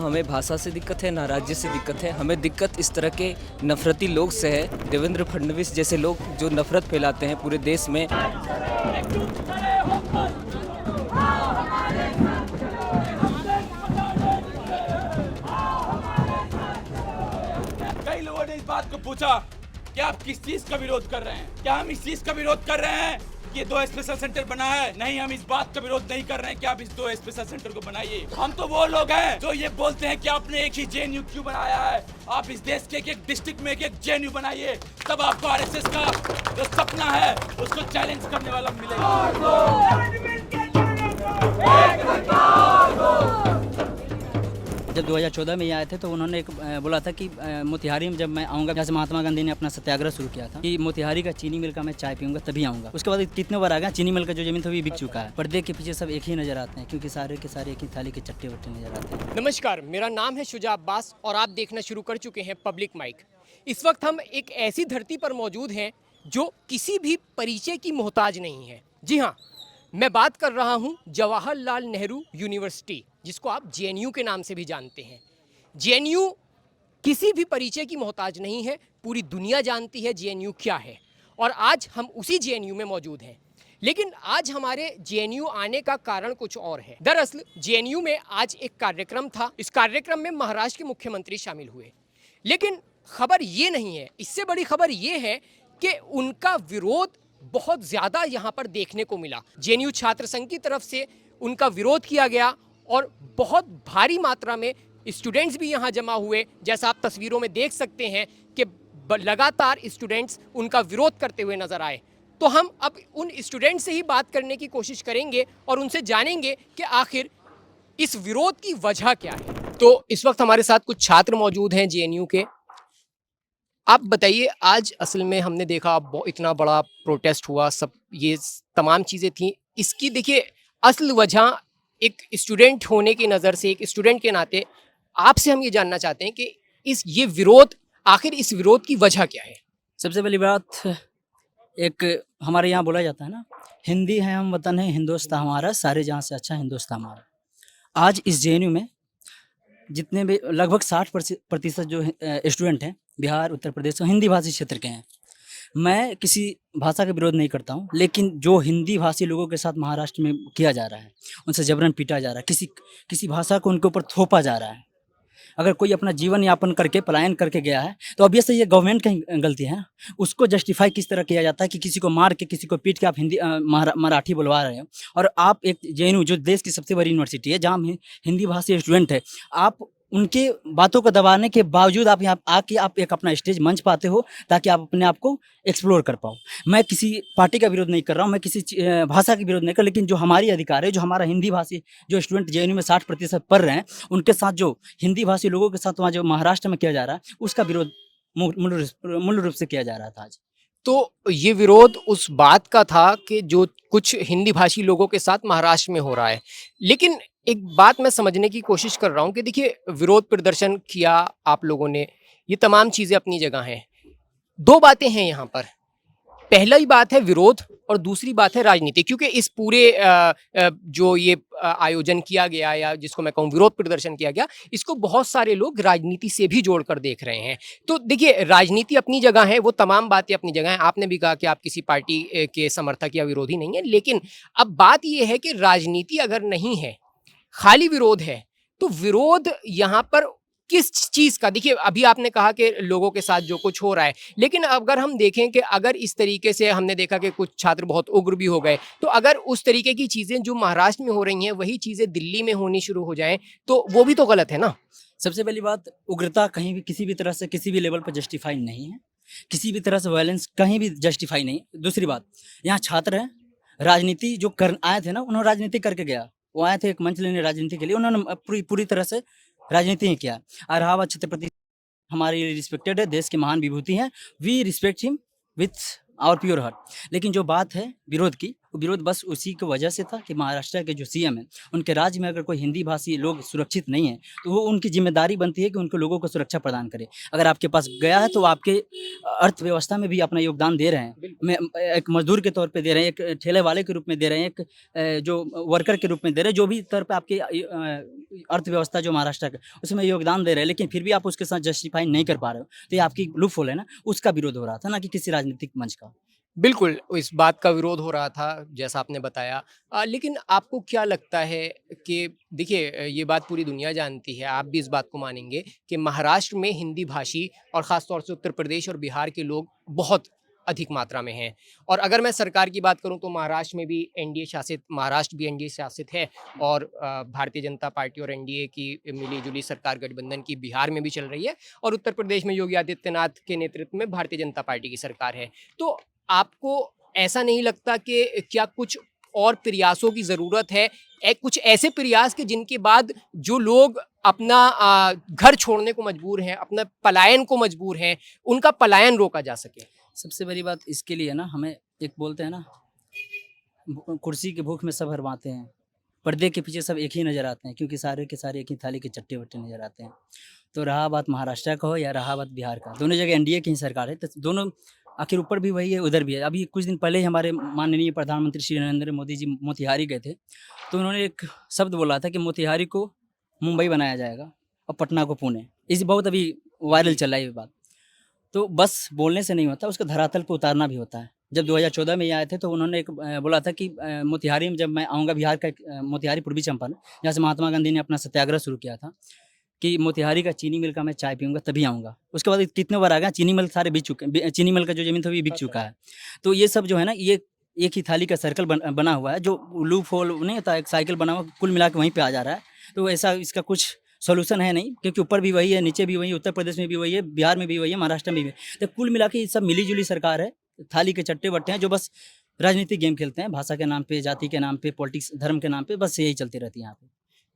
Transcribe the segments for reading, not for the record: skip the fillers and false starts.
हमें भाषा से दिक्कत है, ना राज्य से दिक्कत है। हमें दिक्कत इस तरह के नफरती लोग से है, देवेंद्र फडणवीस जैसे लोग जो नफरत फैलाते हैं पूरे देश में। कई लोगों ने इस बात को पूछा कि आप किस चीज का विरोध कर रहे हैं। क्या हम इस चीज का विरोध कर रहे हैं कि 2 स्पेशल सेंटर बना है? नहीं, हम इस बात का विरोध नहीं कर रहे हैं कि आप इस 2 स्पेशल सेंटर को बनाइए। हम तो वो लोग हैं जो ये बोलते हैं कि आपने एक ही जेएनयू क्यों बनाया है। आप इस देश के एक डिस्ट्रिक्ट में एक जेएनयू बनाइए, तब आपको आरएसएस का जो सपना है उसको चैलेंज करने वाला मिलेगा। जब 2014 में ये आए थे तो उन्होंने एक बोला था कि मोतिहारी में जब मैं आऊँगा, जैसे महात्मा गांधी ने अपना सत्याग्रह शुरू किया था कि मोतिहारी का चीनी मिल का मैं चाय पीऊँगा तभी आऊँगा। उसके बाद कितने बार आ गया, चीनी मिल का जो जमीन था वो बिक चुका है। पर्दे के पीछे सब एक ही नजर आते हैं क्योंकि सारे के सारे एक ही थाली के चट्टे वट्टे नजर आते हैं। नमस्कार, मेरा नाम है शुजा अब्बास और आप देखना शुरू कर चुके हैं पब्लिक माइक। इस वक्त हम एक ऐसी धरती पर मौजूद हैं जो किसी भी परिचय की मोहताज नहीं है। जी हाँ, मैं बात कर रहा हूँ जवाहरलाल नेहरू यूनिवर्सिटी, जिसको आप जेएनयू के नाम से भी जानते हैं। जेएनयू किसी भी परिचय की मोहताज नहीं है, पूरी दुनिया जानती है जेएनयू क्या है और आज हम उसी जेएनयू में मौजूद हैं। लेकिन आज हमारे जेएनयू आने का कारण कुछ और है। दरअसल जेएनयू में आज एक कार्यक्रम था। इस कार्यक्रम में महाराष्ट्र के मुख्यमंत्री शामिल हुए, लेकिन खबर ये नहीं है, इससे बड़ी खबर ये है कि उनका विरोध बहुत ज़्यादा यहाँ पर देखने को मिला। जेएनयू छात्र संघ की तरफ से उनका विरोध किया गया और बहुत भारी मात्रा में स्टूडेंट्स भी यहाँ जमा हुए। जैसा आप तस्वीरों में देख सकते हैं कि लगातार स्टूडेंट्स उनका विरोध करते हुए नजर आए। तो हम अब उन स्टूडेंट्स से ही बात करने की कोशिश करेंगे और उनसे जानेंगे कि आखिर इस विरोध की वजह क्या है। तो इस वक्त हमारे साथ कुछ छात्र मौजूद हैं जेएनयू के। आप बताइए, आज असल में हमने देखा इतना बड़ा प्रोटेस्ट हुआ, सब ये तमाम चीज़ें थी। इसकी देखिए असल वजह एक स्टूडेंट होने की नज़र से, एक स्टूडेंट के नाते आपसे हम ये जानना चाहते हैं कि ये विरोध, आखिर इस विरोध की वजह क्या है? सबसे पहली बात, एक हमारे यहाँ बोला जाता है ना, हिंदी है हम वतन है हिंदुस्तान हमारा, सारे जहाँ से अच्छा हिंदुस्तान हमारा। आज इस जेएनयू में जितने भी लगभग 60% जो स्टूडेंट हैं बिहार उत्तर प्रदेश हिंदी भाषी क्षेत्र के हैं। मैं किसी भाषा का विरोध नहीं करता हूँ, लेकिन जो हिंदी भाषी लोगों के साथ महाराष्ट्र में किया जा रहा है, उनसे जबरन पीटा जा रहा है, किसी भाषा को उनके ऊपर थोपा जा रहा है। अगर कोई अपना जीवन यापन करके पलायन करके गया है तो ऑब्वियसली ये गवर्नमेंट की गलती है। उसको जस्टिफाई किस तरह किया जाता है कि किसी को मार के किसी को पीट के आप हिंदी मराठी बुलवा रहे हो, और आप एक जेएनयू जो देश की सबसे बड़ी यूनिवर्सिटी है जहाँ हिंदी भाषी स्टूडेंट है, आप उनके बातों को दबाने के बावजूद आप यहाँ आके आप एक अपना स्टेज मंच पाते हो ताकि आप अपने आप को एक्सप्लोर कर पाओ। मैं किसी पार्टी का विरोध नहीं कर रहा हूँ, मैं किसी भाषा का विरोध नहीं कर, लेकिन जो हमारी अधिकार है, जो हमारा हिंदी भाषी जो स्टूडेंट जेएनयू में 60% पढ़ रहे हैं, उनके साथ जो हिंदी भाषी लोगों के साथ वहाँ जो महाराष्ट्र में किया जा रहा है, उसका विरोध मूल रूप से किया जा रहा था आज। तो ये विरोध उस बात का था कि जो कुछ हिंदी भाषी लोगों के साथ महाराष्ट्र में हो रहा है। लेकिन एक बात मैं समझने की कोशिश कर रहा हूँ कि देखिए, विरोध प्रदर्शन किया आप लोगों ने, ये तमाम चीज़ें अपनी जगह हैं। 2 बातें हैं यहाँ पर। पहला ही बात है विरोध और दूसरी बात है राजनीति, क्योंकि इस पूरे जो ये आयोजन किया गया या जिसको मैं कहूँ विरोध प्रदर्शन किया गया, इसको बहुत सारे लोग राजनीति से भी जोड़कर देख रहे हैं। तो देखिए, राजनीति अपनी जगह है, वो तमाम बातें अपनी जगह हैं। आपने भी कहा कि आप किसी पार्टी के समर्थक या विरोधी नहीं है, लेकिन अब बात ये है कि राजनीति अगर नहीं है, खाली विरोध है, तो विरोध यहाँ पर किस चीज़ का? देखिए, अभी आपने कहा कि लोगों के साथ जो कुछ हो रहा है, लेकिन अगर हम देखें कि अगर इस तरीके से हमने देखा कि कुछ छात्र बहुत उग्र भी हो गए, तो अगर उस तरीके की चीज़ें जो महाराष्ट्र में हो रही हैं वही चीज़ें दिल्ली में होनी शुरू हो जाएं, तो वो भी तो गलत है ना? सबसे पहली बात, उग्रता कहीं भी किसी भी तरह से किसी भी लेवल पर जस्टिफाई नहीं है, किसी भी तरह से वायलेंस कहीं भी जस्टिफाई नहीं। दूसरी बात, यहाँ छात्र हैं, राजनीति जो कर आए थे ना, उन्होंने राजनीति करके गया। वो आए थे एक मंच लेने राजनीति के लिए, उन्होंने पूरी तरह से राजनीति ही किया। और रावत छत्रपति हमारे लिए रिस्पेक्टेड है, देश के महान विभूति हैं, we respect him with our pure heart. लेकिन जो बात है विरोध की, विरोध बस उसी की वजह से था कि महाराष्ट्र के जो सीएम हैं, उनके राज्य में अगर कोई हिंदी भाषी लोग सुरक्षित नहीं है, तो वो उनकी जिम्मेदारी बनती है कि उनको लोगों को सुरक्षा प्रदान करे। अगर आपके पास गया है तो वो आपके अर्थव्यवस्था में भी अपना योगदान दे रहे हैं। मैं एक मज़दूर के तौर पे दे रहे हैं, एक ठेले वाले के रूप में दे रहे हैं, एक जो वर्कर के रूप में दे रहे हैं, जो भी तौर पे आपकी अर्थव्यवस्था जो महाराष्ट्र का उसमें योगदान दे रहे हैं, लेकिन फिर भी आप उसके साथ जस्टिफाई नहीं कर पा रहे हो। तो ये आपकी लूपहोल है ना, उसका विरोध हो रहा था, ना कि किसी राजनीतिक मंच का। बिल्कुल, इस बात का विरोध हो रहा था जैसा आपने बताया। लेकिन आपको क्या लगता है कि देखिए ये बात पूरी दुनिया जानती है, आप भी इस बात को मानेंगे कि महाराष्ट्र में हिंदी भाषी और ख़ास तौर से उत्तर प्रदेश और बिहार के लोग बहुत अधिक मात्रा में हैं। और अगर मैं सरकार की बात करूं तो महाराष्ट्र में भी एनडीए शासित महाराष्ट्र भी एनडीए शासित है और भारतीय जनता पार्टी और एनडीए की मिली-जुली सरकार गठबंधन की बिहार में भी चल रही है और उत्तर प्रदेश में योगी आदित्यनाथ के नेतृत्व में भारतीय जनता पार्टी की सरकार है। तो आपको ऐसा नहीं लगता कि क्या कुछ और प्रयासों की ज़रूरत है, कुछ ऐसे प्रयास के जिनके बाद जो लोग अपना घर छोड़ने को मजबूर हैं, अपना पलायन को मजबूर हैं, उनका पलायन रोका जा सके? सबसे बड़ी बात इसके लिए ना, हमें एक बोलते हैं ना, कुर्सी की भूख में सब हरवाते हैं, पर्दे के पीछे सब एक ही नज़र आते हैं, क्योंकि सारे के सारे एक ही थाली के चट्टे-बट्टे नज़र आते हैं। तो रहा बात महाराष्ट्र का हो या रहा बात बिहार का, दोनों जगह एनडीए की ही सरकार है, तो दोनों आखिर ऊपर भी वही है, उधर भी है। अभी कुछ दिन पहले ही हमारे माननीय प्रधानमंत्री श्री नरेंद्र मोदी जी मोतिहारी गए थे, तो उन्होंने एक शब्द बोला था कि मोतिहारी को मुंबई बनाया जाएगा और पटना को पुणे। इस बहुत अभी वायरल चल रहा है ये बात। तो बस बोलने से नहीं होता, उसको धरातल पे उतारना भी होता है। जब 2014 में ये आए थे तो उन्होंने एक बोला था कि मोतिहारी में जब मैं आऊँगा, बिहार का एक मोतिहारी पूर्वी चंपारण, जहाँ से महात्मा गांधी ने अपना सत्याग्रह शुरू किया था, कि मोतिहारी का चीनी मिल का मैं चाय पीऊँगा तभी आऊँगा। उसके बाद कितने बार आ गया, चीनी मिल सारे बिक चुके, चीनी मिल का जो ज़मीन था वो बिक चुका है। तो ये सब जो है ना, ये एक ही थाली का सर्कल बना हुआ है, जो लूप होल नहीं होता, एक साइकिल बना हुआ, कुल मिला के वहीं पे आ जा रहा है। तो ऐसा इसका कुछ सॉल्यूशन है नहीं, क्योंकि ऊपर भी वही है, नीचे भी वही है, उत्तर प्रदेश में भी वही है, बिहार में भी वही है, महाराष्ट्र में भी है। तो कुल मिला के ये सब मिली-जुली सरकार है, थाली के चट्टे-बट्टे हैं जो बस राजनीतिक गेम खेलते हैं, भाषा के नाम पे, जाति के नाम पे, पॉलिटिक्स, धर्म के नाम पे, बस यही चलती रहती है यहाँ पे।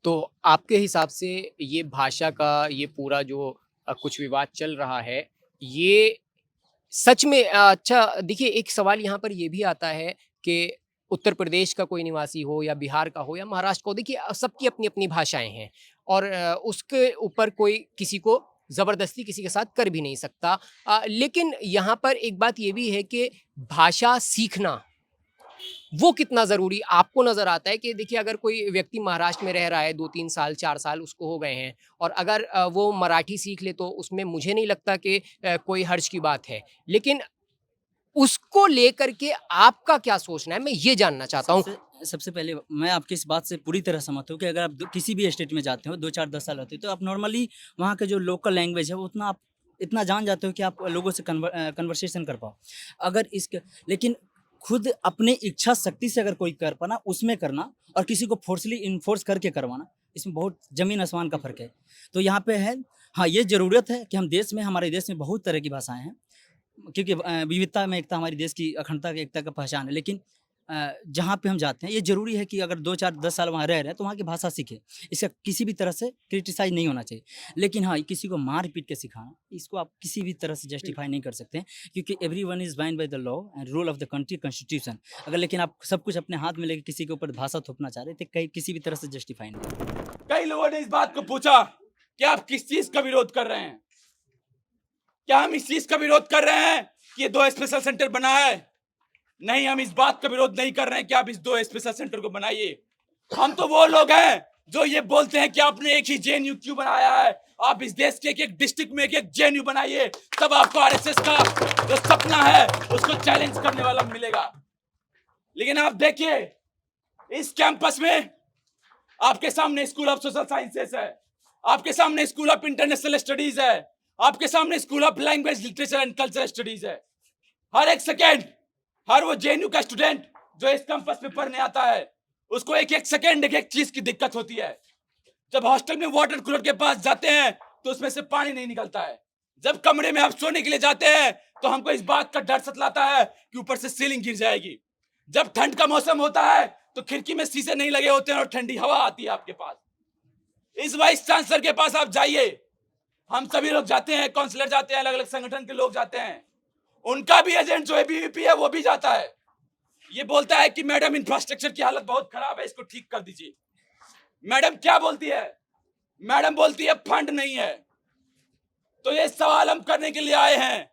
तो आपके हिसाब से ये भाषा का ये पूरा जो कुछ विवाद चल रहा है, ये सच में अच्छा देखिए एक सवाल यहाँ पर ये भी आता है कि उत्तर प्रदेश का कोई निवासी हो या बिहार का हो या महाराष्ट्र का हो, देखिए सबकी अपनी-अपनी भाषाएँ हैं और उसके ऊपर कोई किसी को ज़बरदस्ती किसी के साथ कर भी नहीं सकता। लेकिन यहाँ पर एक बात ये भी है कि भाषा सीखना वो कितना ज़रूरी आपको नज़र आता है कि देखिए अगर कोई व्यक्ति महाराष्ट्र में रह रहा है 2-3 साल 4 साल उसको हो गए हैं और अगर वो मराठी सीख ले तो उसमें मुझे नहीं लगता कि कोई हर्ज की बात है। लेकिन उसको लेकर के आपका क्या सोचना है? मैं ये जानना चाहता हूँ। सबसे पहले मैं आपकी इस बात से पूरी तरह सहमत हूँ कि अगर आप किसी भी स्टेट में जाते हो, 2, 4, 10 साल रहते हो, तो आप नॉर्मली वहाँ के जो लोकल लैंग्वेज है वो उतना आप इतना जान जाते हो कि आप लोगों से कन्वर्सेशन कर पाओ। अगर इसके लेकिन खुद अपनी इच्छा शक्ति से अगर कोई कर पाना, उसमें करना, और किसी को फोर्सली इन्फोर्स करके करवाना, इसमें बहुत ज़मीन आसमान का फ़र्क है। तो यहाँ पे है, हाँ, ये ज़रूरत है कि हम देश में, हमारे देश में बहुत तरह की भाषाएँ हैं, क्योंकि विविधता में एकता हमारी देश की अखंडता की एकता का पहचान है। लेकिन जहाँ पे हम जाते हैं, ये ज़रूरी है कि अगर 2, 4, 10 साल वहाँ रह रहे हैं तो वहाँ की भाषा सीखें। इसका किसी भी तरह से क्रिटिसाइज़ नहीं होना चाहिए। लेकिन हाँ, किसी को मार-पीट के सिखाना, इसको आप किसी भी तरह से जस्टिफाई नहीं कर सकते हैं, क्योंकि everyone is bound by the law and rule of the country constitution. अगर लेकिन आप सब कुछ अपने हाथ में लेके किसी के ऊपर भाषा थोपना चाह रहे हैं, तो कहीं किसी भी तरह से जस्टिफाई नहीं। कई लोगों ने इस बात को पूछा कि आप किस चीज का विरोध कर रहे हैं? क्या हम इस चीज का विरोध कर रहे हैं कि ये 2 स्पेशल सेंटर बना है? नहीं, हम इस बात का विरोध नहीं कर रहे हैं कि आप इस 2 स्पेशल सेंटर को बनाइए। हम तो वो लोग हैं जो ये बोलते हैं कि आपने एक ही जेएनयू क्यों बनाया है? आप इस देश के एक डिस्ट्रिक्ट में एक जेएनयू बनाइए, तब आपको आरएसएस का जो सपना है उसको चैलेंज करने वाला मिलेगा। लेकिन आप देखिए, इस कैंपस में आपके सामने स्कूल ऑफ सोशल साइंसेस है, आपके सामने स्कूल ऑफ इंटरनेशनल स्टडीज है, आपके सामने school of language literature and cultural studies है। हर एक सेकेंड हर वो जेएनयू का स्टूडेंट जो इस कैंपस में पढ़ने आता है, उसको एक एक सेकेंड एक चीज की दिक्कत होती है। जब हॉस्टल में वाटर कूलर के पास जाते हैं तो उसमें से पानी नहीं निकलता है। जब कमरे में आप सोने के लिए जाते हैं तो हमको इस बात का डर सताता है कि ऊपर से सीलिंग गिर जाएगी। जब ठंड का मौसम होता है तो खिड़की में शीशे नहीं लगे होते हैं और ठंडी हवा आती है आपके पास। इस वाइस चांसलर के पास आप जाइए, हम सभी लोग जाते हैं, काउंसलर जाते हैं, अलग अलग संगठन के लोग जाते हैं, उनका भी एजेंट जो एबीवीपी है वो भी जाता है। ये बोलता है कि मैडम इंफ्रास्ट्रक्चर की हालत बहुत खराब है, इसको ठीक कर दीजिए। मैडम क्या बोलती है? मैडम बोलती है फंड नहीं है। तो ये सवाल हम करने के लिए आए हैं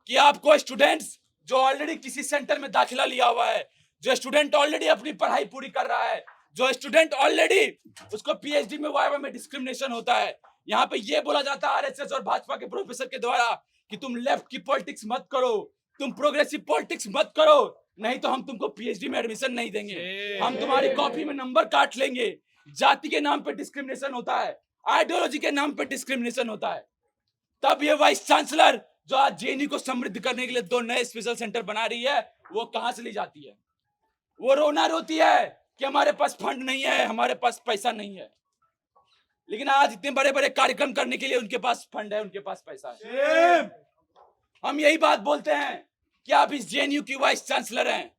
कि आपको स्टूडेंट्स जो ऑलरेडी किसी सेंटर में दाखिला लिया हुआ है, जो स्टूडेंट ऑलरेडी अपनी पढ़ाई पूरी कर रहा है, जो स्टूडेंट ऑलरेडी उसको पीएचडी में वाइवा में डिस्क्रिमिनेशन होता है, यहाँ पे ये बोला जाता है आरएसएस और भाजपा के प्रोफेसर के द्वारा कि तुम लेफ्ट की पॉलिटिक्स मत करो, तुम प्रोग्रेसिव पॉलिटिक्स मत करो, नहीं तो हम तुमको पीएचडी में एडमिशन नहीं देंगे, हम तुम्हारी कॉपी में नंबर काट लेंगे। जाति के नाम पे डिस्क्रिमिनेशन होता है, आइडियोलॉजी के नाम पे डिस्क्रिमिनेशन होता है। तब ये वाइस चांसलर जो आज जेएनयू को समृद्ध करने के लिए 2 नए स्पेशल सेंटर बना रही है, वो कहां से ली जाती है? वो रोना रोती है कि हमारे पास फंड नहीं है, हमारे पास पैसा नहीं है। लेकिन आज इतने बड़े बड़े कार्यक्रम करने के लिए उनके पास फंड है, उनके पास पैसा है। हम यही बात बोलते हैं कि आप इस जेएनयू की वाइस चांसलर हैं।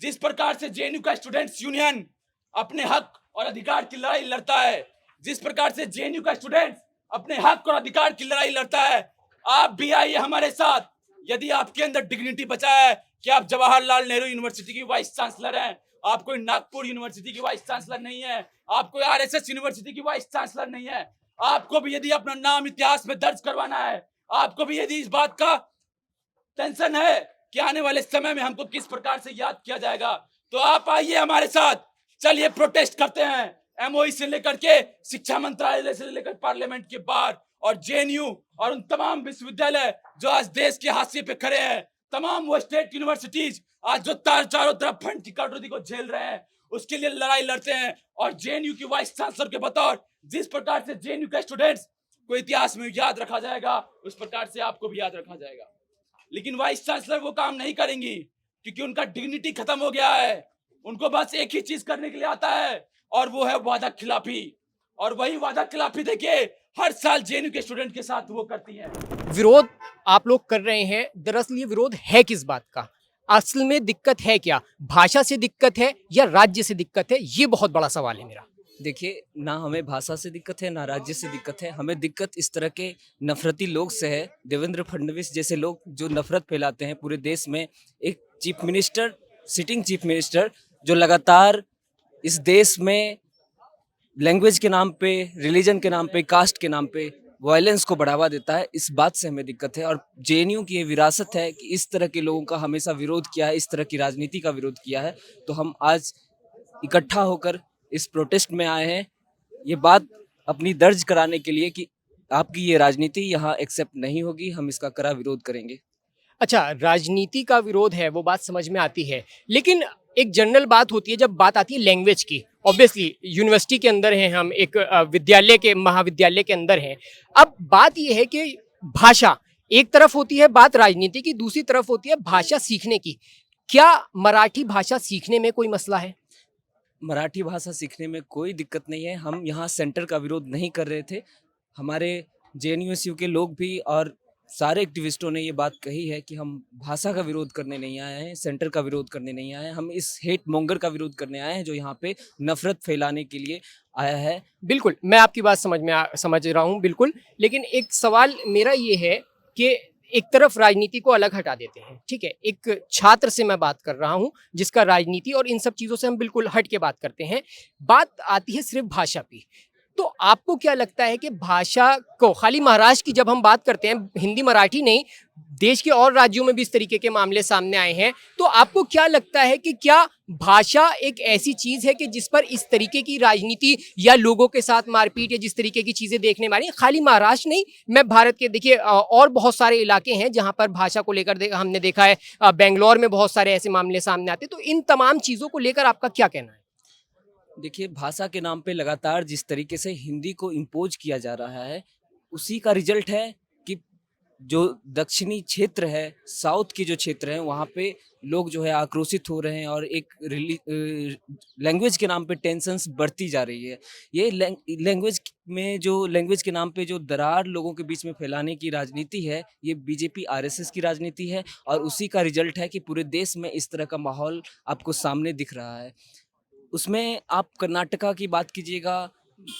जिस प्रकार से जेएनयू का स्टूडेंट्स यूनियन अपने हक और अधिकार की लड़ाई लड़ता है, जिस प्रकार से जेएनयू का स्टूडेंट्स अपने हक और अधिकार की लड़ाई लड़ता है, आप भी आइए हमारे साथ। यदि आपके अंदर डिग्निटी बचा है कि आप जवाहरलाल नेहरू यूनिवर्सिटी की वाइस चांसलर हैं, आप कोई नागपुर यूनिवर्सिटी की वाइस चांसलर नहीं है, आप कोई आरएसएस यूनिवर्सिटी की वाइस चांसलर नहीं है, आपको भी यदि अपना नाम इतिहास में दर्ज करवाना है, आपको भी यदि इस बात का टेंशन है कि आने वाले समय में हमको किस प्रकार से याद किया जाएगा, तो आप आइए हमारे साथ। चलिए प्रोटेस्ट करते हैं, एमओई से लेकर के शिक्षा मंत्रालय से लेकर पार्लियामेंट के बाहर, और जेएनयू और उन तमाम विश्वविद्यालय जो आज देश के हाशिए पे खड़े हैं, तमाम वो स्टेट यूनिवर्सिटीज आज जो चारों तरफ फंड की कटौती को झेल रहे हैं, उसके लिए लड़ाई लड़ते हैं। और जेएनयू की वाइस चांसलर के बतौर जिस प्रकार से जेएनयू के स्टूडेंट्स को इतिहास में याद रखा जाएगा, उस प्रकार से आपको भी याद रखा जाएगा। लेकिन वाइस चांसलर वो काम नहीं करेंगी क्योंकि उनका डिग्निटी खत्म हो गया है। उनको बस एक ही चीज करने के लिए आता है, और वो है वादा खिलाफी। और वही वादा खिलाफी देखिए हर साल जेएनयू के स्टूडेंट के साथ वो करती हैं। विरोध आप लोग कर रहे हैं, दरअसल ये विरोध है किस बात का? असल में दिक्कत है क्या? भाषा से दिक्कत है या राज्य से दिक्कत है? ये बहुत बड़ा सवाल है मेरा। देखिए, ना हमें भाषा से दिक्कत है, ना राज्य से दिक्कत है। हमें दिक्कत इस तरह के नफरती लोग से है, देवेंद्र फडणवीस जैसे लोग जो नफरत फैलाते हैं पूरे देश में। एक chief minister, sitting chief minister, जो लगातार इस देश में लैंग्वेज के नाम पे, रिलीजन के नाम पे, कास्ट के नाम पे वायलेंस को बढ़ावा देता है, इस बात से हमें दिक्कत है। और जेएनयू की ये विरासत है कि इस तरह के लोगों का हमेशा विरोध किया है, इस तरह की राजनीति का विरोध किया है। तो हम आज इकट्ठा होकर इस प्रोटेस्ट में आए हैं, ये बात अपनी दर्ज कराने के लिए कि आपकी ये राजनीति यहाँ एक्सेप्ट नहीं होगी, हम इसका कड़ा विरोध करेंगे। अच्छा, राजनीति का विरोध है, वो बात समझ में आती है, लेकिन एक जनरल बात होती है जब बात आती है लैंग्वेज की। ऑब्वियसली यूनिवर्सिटी के अंदर हैं हम, एक विद्यालय के, महाविद्यालय के अंदर हैं। अब बात यह है कि भाषा एक तरफ होती है, बात राजनीति की, दूसरी तरफ होती है भाषा सीखने की। क्या मराठी भाषा सीखने में कोई मसला है? मराठी भाषा सीखने में कोई दिक्कत नहीं है। हम यहाँ सेंटर का विरोध नहीं कर रहे थे। हमारे जेएनयू के लोग भी और सारे एक्टिविस्टों ने ये बात कही है कि हम भाषा का विरोध करने नहीं आए हैं, सेंटर का विरोध करने नहीं आए हैं। हम इस हेट मॉन्गर का विरोध करने आए हैं जो यहाँ पे नफरत फैलाने के लिए आया है। बिल्कुल, मैं आपकी बात समझ रहा हूँ, बिल्कुल। लेकिन एक सवाल मेरा ये है कि एक तरफ राजनीति को अलग हटा देते हैं, ठीक है, एक छात्र से मैं बात कर रहा हूँ जिसका राजनीति और इन सब चीज़ों से हम बिल्कुल हट के बात करते हैं। बात आती है सिर्फ भाषा की। तो आपको क्या लगता है कि भाषा को, खाली महाराष्ट्र की जब हम बात करते हैं, हिंदी मराठी नहीं, देश के और राज्यों में भी इस तरीके के मामले सामने आए हैं, तो आपको क्या लगता है कि क्या भाषा एक ऐसी चीज़ है कि जिस पर इस तरीके की राजनीति या लोगों के साथ मारपीट या जिस तरीके की चीज़ें देखने में आ रही हैं, खाली महाराष्ट्र नहीं, मैं भारत के देखिए और बहुत सारे इलाके हैं जहाँ पर भाषा को लेकर हमने देखा है, बेंगलोर में बहुत सारे ऐसे मामले सामने आते हैं। तो इन तमाम चीज़ों को लेकर आपका क्या कहना है? देखिए, भाषा के नाम पे लगातार जिस तरीके से हिंदी को इम्पोज किया जा रहा है, उसी का रिजल्ट है कि जो दक्षिणी क्षेत्र है, साउथ के जो क्षेत्र हैं, वहाँ पे लोग जो है आक्रोशित हो रहे हैं और एक लैंग्वेज के नाम पे टेंशन्स बढ़ती जा रही है। ये लैंग्वेज के नाम पे जो दरार लोगों के बीच में फैलाने की राजनीति है, ये बीजेपी आरएसएस की राजनीति है, और उसी का रिजल्ट है कि पूरे देश में इस तरह का माहौल आपको सामने दिख रहा है। उसमें आप कर्नाटका की बात कीजिएगा,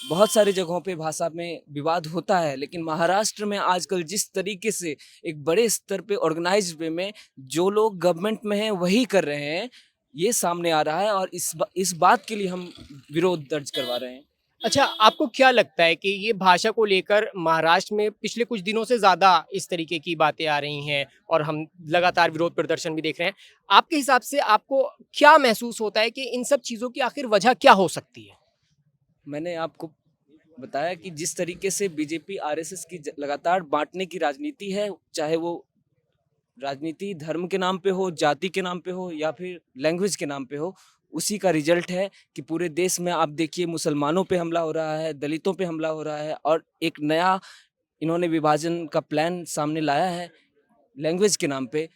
बहुत सारी जगहों पे भाषा में विवाद होता है, लेकिन महाराष्ट्र में आजकल जिस तरीके से एक बड़े स्तर पे ऑर्गेनाइज्ड वे में जो लोग गवर्नमेंट में हैं वही कर रहे हैं, ये सामने आ रहा है और इस बात के लिए हम विरोध दर्ज करवा रहे हैं। अच्छा, आपको क्या लगता है कि ये भाषा को लेकर महाराष्ट्र में पिछले कुछ दिनों से ज़्यादा इस तरीके की बातें आ रही हैं और हम लगातार विरोध प्रदर्शन भी देख रहे हैं। आपके हिसाब से आपको क्या महसूस होता है कि इन सब चीज़ों की आखिर वजह क्या हो सकती है? मैंने आपको बताया कि जिस तरीके से बीजेपी आरएसएस की लगातार बांटने की राजनीति है, चाहे वो राजनीति धर्म के नाम पे हो, जाति के नाम पे हो या फिर लैंग्वेज के नाम पे हो, उसी का रिजल्ट है कि पूरे देश में आप देखिए मुसलमानों पे हमला हो रहा है, दलितों पे हमला हो रहा है और एक नया इन्होंने विभाजन का प्लान सामने लाया है लैंग्वेज के नाम पे।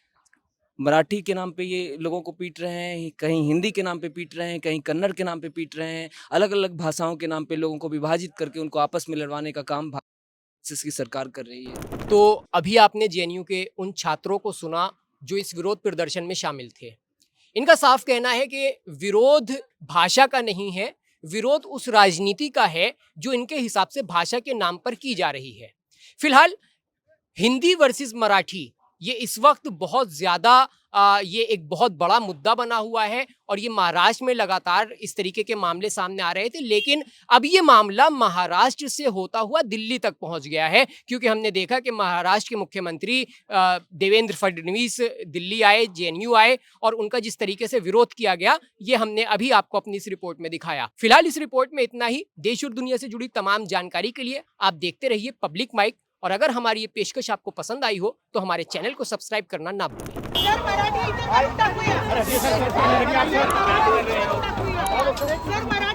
मराठी के नाम पे ये लोगों को पीट रहे हैं, कहीं हिंदी के नाम पे पीट रहे हैं, कहीं कन्नड़ के नाम पे पीट रहे हैं, अलग-अलग भाषाओं के नाम पे लोगों को विभाजित करके उनको आपस में लड़वाने का काम की सरकार कर रही है। तो अभी आपने जेएनयू के उन छात्रों को सुना जो इस विरोध प्रदर्शन में शामिल थे। इनका साफ कहना है कि विरोध भाषा का नहीं है, विरोध उस राजनीति का है जो इनके हिसाब से भाषा के नाम पर की जा रही है। फिलहाल हिंदी वर्सेस मराठी ये इस वक्त बहुत ज़्यादा ये एक बहुत बड़ा मुद्दा बना हुआ है और ये महाराष्ट्र में लगातार इस तरीके के मामले सामने आ रहे थे, लेकिन अब ये मामला महाराष्ट्र से होता हुआ दिल्ली तक पहुंच गया है, क्योंकि हमने देखा कि महाराष्ट्र के मुख्यमंत्री देवेंद्र फडणवीस दिल्ली आए, जेएनयू आए और उनका जिस तरीके से विरोध किया गया ये हमने अभी आपको अपनी इस रिपोर्ट में दिखाया। फिलहाल इस रिपोर्ट में इतना ही। देश और दुनिया से जुड़ी तमाम जानकारी के लिए आप देखते रहिए पब्लिक माइक, और अगर हमारी ये पेशकश आपको पसंद आई हो तो हमारे चैनल को सब्सक्राइब करना ना भूलें। सर मराठी